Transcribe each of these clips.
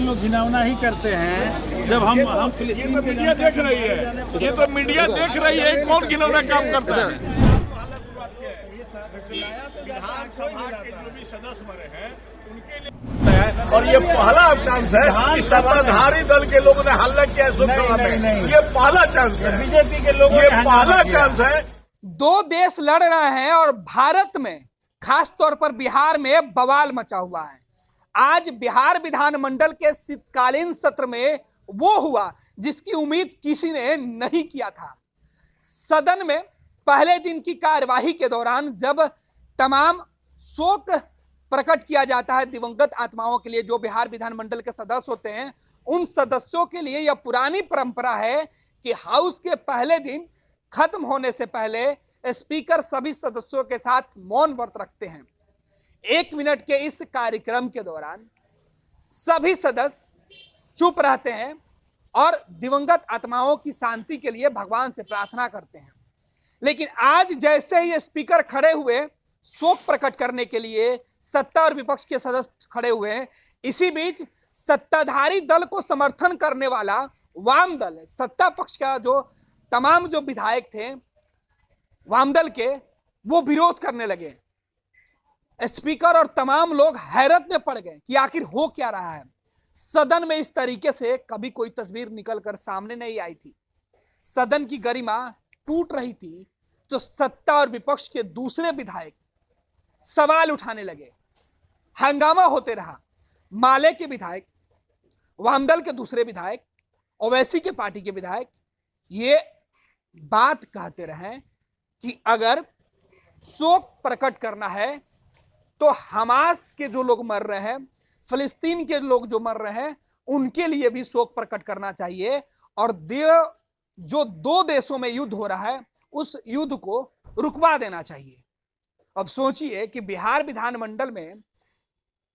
लोग घिनौना ही करते हैं। जब हम फिलिस्तीन तो मीडिया देख रही है, ये तो मीडिया देख रही है, कौन घिनौना काम करता है। विधानसभा के जो भी सदस्य मरे हैं उनके लिए, और ये पहला चांस है कि सत्ताधारी दल के लोगों ने हल्ला किया लोकसभा में। ये पहला चांस है, बीजेपी के लोगों ये पहला चांस है। दो देश लड़ रहे हैं और भारत में खास तौर पर बिहार में बवाल मचा हुआ है। आज बिहार विधानमंडल के शीतकालीन सत्र में वो हुआ जिसकी उम्मीद किसी ने नहीं किया था। सदन में पहले दिन की कार्यवाही के दौरान जब तमाम शोक प्रकट किया जाता है दिवंगत आत्माओं के लिए, जो बिहार विधानमंडल के सदस्य होते हैं, उन सदस्यों के लिए यह पुरानी परंपरा है कि हाउस के पहले दिन खत्म होने से पहले स्पीकर सभी सदस्यों के साथ मौन व्रत रखते हैं। 1 मिनट के इस कार्यक्रम के दौरान सभी सदस्य चुप रहते हैं और दिवंगत आत्माओं की शांति के लिए भगवान से प्रार्थना करते हैं। लेकिन आज जैसे ही स्पीकर खड़े हुए शोक प्रकट करने के लिए, सत्ता और विपक्ष के सदस्य खड़े हुए हैं, इसी बीच सत्ताधारी दल को समर्थन करने वाला वाम दल, सत्ता पक्ष का जो तमाम जो विधायक थे वाम दल के, वो विरोध करने लगे। स्पीकर और तमाम लोग हैरत में पड़ गए कि आखिर हो क्या रहा है। सदन में इस तरीके से कभी कोई तस्वीर निकलकर सामने नहीं आई थी। सदन की गरिमा टूट रही थी तो सत्ता और विपक्ष के दूसरे विधायक सवाल उठाने लगे, हंगामा होते रहा। माले के विधायक, वामदल के दूसरे विधायक, ओवैसी के पार्टी के विधायक ये बात कहते रहे कि अगर शोक प्रकट करना है तो हमास के जो लोग मर रहे हैं, फिलिस्तीन के लोग जो मर रहे हैं, उनके लिए भी शोक प्रकट करना चाहिए और जो दो देशों में युद्ध हो रहा है उस युद्ध को रुकवा देना चाहिए। अब सोचिए कि बिहार विधानमंडल में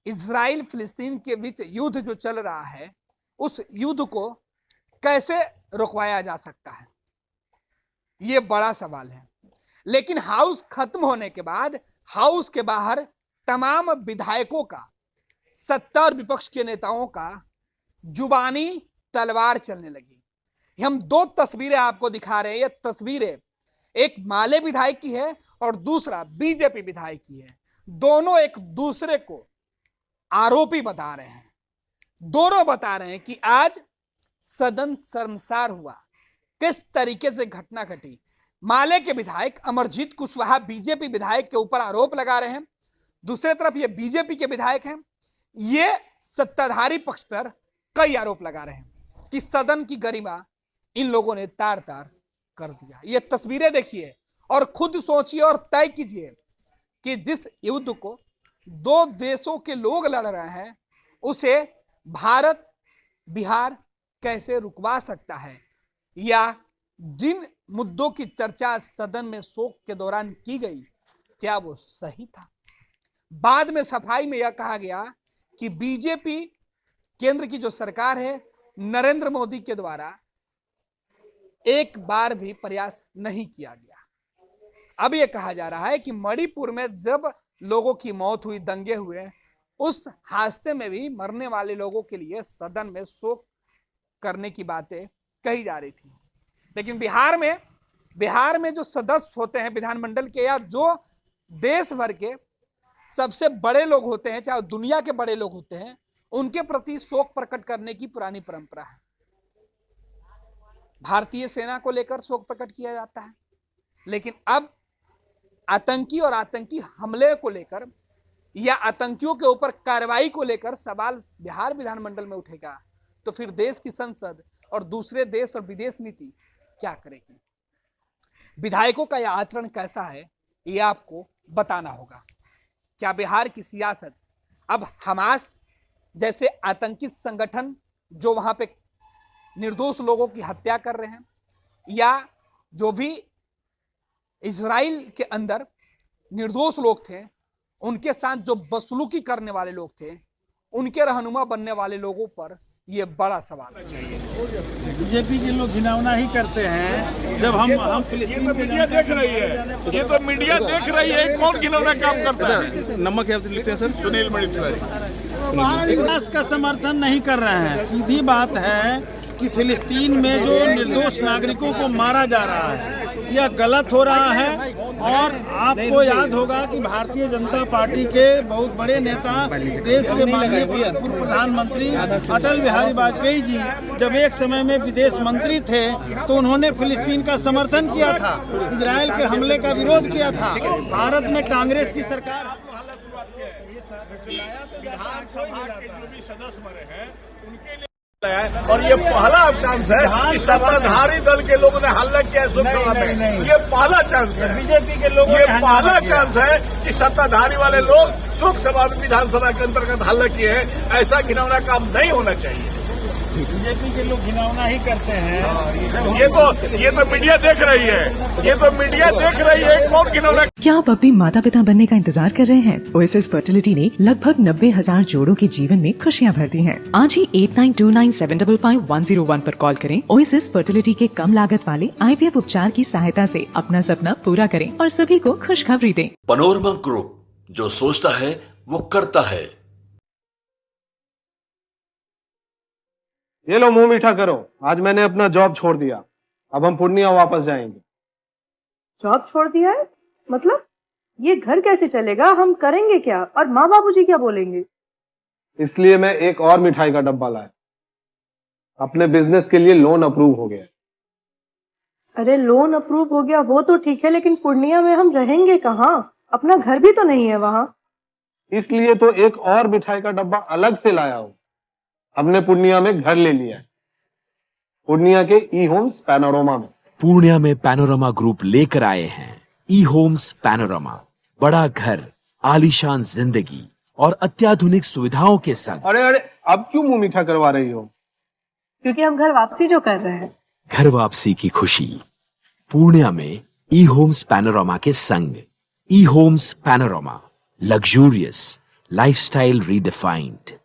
इजराइल फिलिस्तीन के बीच युद्ध जो चल रहा है, उस युद्ध को कैसे रुकवाया जा सकता है, यह बड़ा सवाल है। लेकिन हाउस खत्म होने के बाद हाउस के बाहर तमाम विधायकों का, सत्ता और विपक्ष के नेताओं का जुबानी तलवार चलने लगी। हम 2 तस्वीरें आपको दिखा रहे हैं। ये तस्वीरें एक माले विधायक की है और दूसरा बीजेपी विधायक की है। दोनों एक दूसरे को आरोपी बता रहे हैं। दोनों बता रहे हैं कि आज सदन शर्मसार हुआ, किस तरीके से घटना घटी। माले के विधायक अमरजीत कुशवाहा बीजेपी विधायक के ऊपर आरोप लगा रहे हैं, दूसरी तरफ ये बीजेपी के विधायक हैं, ये सत्ताधारी पक्ष पर कई आरोप लगा रहे हैं कि सदन की गरिमा इन लोगों ने तार तार कर दिया। ये तस्वीरें देखिए और खुद सोचिए और तय कीजिए कि जिस युद्ध को 2 देशों के लोग लड़ रहे हैं उसे भारत बिहार कैसे रुकवा सकता है, या जिन मुद्दों की चर्चा सदन में शोक के दौरान की गई क्या वो सही था। बाद में सफाई में यह कहा गया कि बीजेपी केंद्र की जो सरकार है, नरेंद्र मोदी के द्वारा एक बार भी प्रयास नहीं किया गया। अब यह कहा जा रहा है कि मणिपुर में जब लोगों की मौत हुई, दंगे हुए, उस हादसे में भी मरने वाले लोगों के लिए सदन में शोक करने की बातें कही जा रही थी। लेकिन बिहार में जो सदस्य होते हैं विधानमंडल के, या जो देश भर के सबसे बड़े लोग होते हैं, चाहे दुनिया के बड़े लोग होते हैं, उनके प्रति शोक प्रकट करने की पुरानी परंपरा है। भारतीय सेना को लेकर शोक प्रकट किया जाता है, लेकिन अब आतंकी और आतंकी हमले को लेकर या आतंकियों के ऊपर कार्रवाई को लेकर सवाल बिहार विधानमंडल में उठेगा तो फिर देश की संसद और दूसरे देश और विदेश नीति क्या करेगी। विधायकों का यह आचरण कैसा है यह आपको बताना होगा। क्या बिहार की सियासत अब हमास जैसे आतंकी संगठन जो वहां पे निर्दोष लोगों की हत्या कर रहे हैं, या जो भी इजराइल के अंदर निर्दोष लोग थे उनके साथ जो बदसलूकी करने वाले लोग थे, उनके रहनुमा बनने वाले लोगों पर यह बड़ा सवाल है। बीजेपी के लोग घिनौना ही करते हैं। जब हम फिलिस्तीन तो मीडिया देख रही है, ये तो मीडिया देख रही है, कौन घिनौना काम करता है। नमक है लिखते हैं सर, सुनील मणि तिवारी। हमास का समर्थन नहीं कर रहे हैं। सीधी बात है कि फिलिस्तीन में जो निर्दोष नागरिकों को मारा जा रहा है यह गलत हो रहा है। और आपको याद होगा कि भारतीय जनता पार्टी के बहुत बड़े नेता, देश के माननीय पूर्व प्रधानमंत्री अटल बिहारी वाजपेयी जी जब एक समय में विदेश मंत्री थे तो उन्होंने फिलिस्तीन का समर्थन किया था, इजराइल के हमले का विरोध किया था। भारत में कांग्रेस की सरकार विधानसभा के जो भी सदस्य मरे हैं उनके लिए और ये पहला चांस है कि सत्ताधारी दल के लोगों ने हल्ला किया लोकसभा में। ये पहला चांस है बीजेपी के लोगों ये पहला चांस है कि सत्ताधारी वाले लोग लोकसभा में विधानसभा के अंतर्गत हल्ला किए हैं। ऐसा घिनौना काम नहीं होना चाहिए। बीजेपी के लोग घिनौना ही करते हैं। ये तो मीडिया देख रही है, ये तो मीडिया देख रही है। कौन घिनौना? क्या आप अपने माता पिता बनने का इंतजार कर रहे हैं? ओएसएस फर्टिलिटी ने लगभग 90,000 जोड़ों के जीवन में खुशियां भर दी हैं। आज ही 8929755101 पर कॉल करें। ओएसएस फर्टिलिटी के कम लागत वाले IVF उपचार की सहायता से अपना सपना पूरा करें और सभी को खुशखबरी दें। पैनोरमा ग्रुप, जो सोचता है वो करता है। ये लो मुंह मीठा करो, आज मैंने अपना जॉब छोड़ दिया। अब हम पूर्णिया वापस जाएंगे। जॉब छोड़ दिया है? मतलब ये घर कैसे चलेगा? हम करेंगे क्या? और माँ बाबूजी क्या बोलेंगे? इसलिए मैं एक और मिठाई का डब्बा लाया। अपने बिजनेस के लिए लोन अप्रूव हो गया। अरे लोन अप्रूव हो गया वो तो ठीक है, लेकिन पूर्णिया में हम रहेंगे कहाँ? अपना घर भी तो नहीं है वहाँ। इसलिए तो एक और मिठाई का डब्बा अलग से लाया हूँ। हमने पूर्णिया में घर ले लिया है, पूर्णिया के ई होम्स पैनोरमा में। पूर्णिया में पैनोरमा ग्रुप लेकर आए हैं ई होम्स पैनोरमा। बड़ा घर, आलीशान जिंदगी और अत्याधुनिक सुविधाओं के संग। अरे अब क्यों मुंह मीठा करवा रही हो? क्योंकि हम घर वापसी जो कर रहे हैं। घर वापसी की खुशी पूर्णिया में ई होम्स पैनोरमा के संग। E homes panorama, luxurious lifestyle redefined.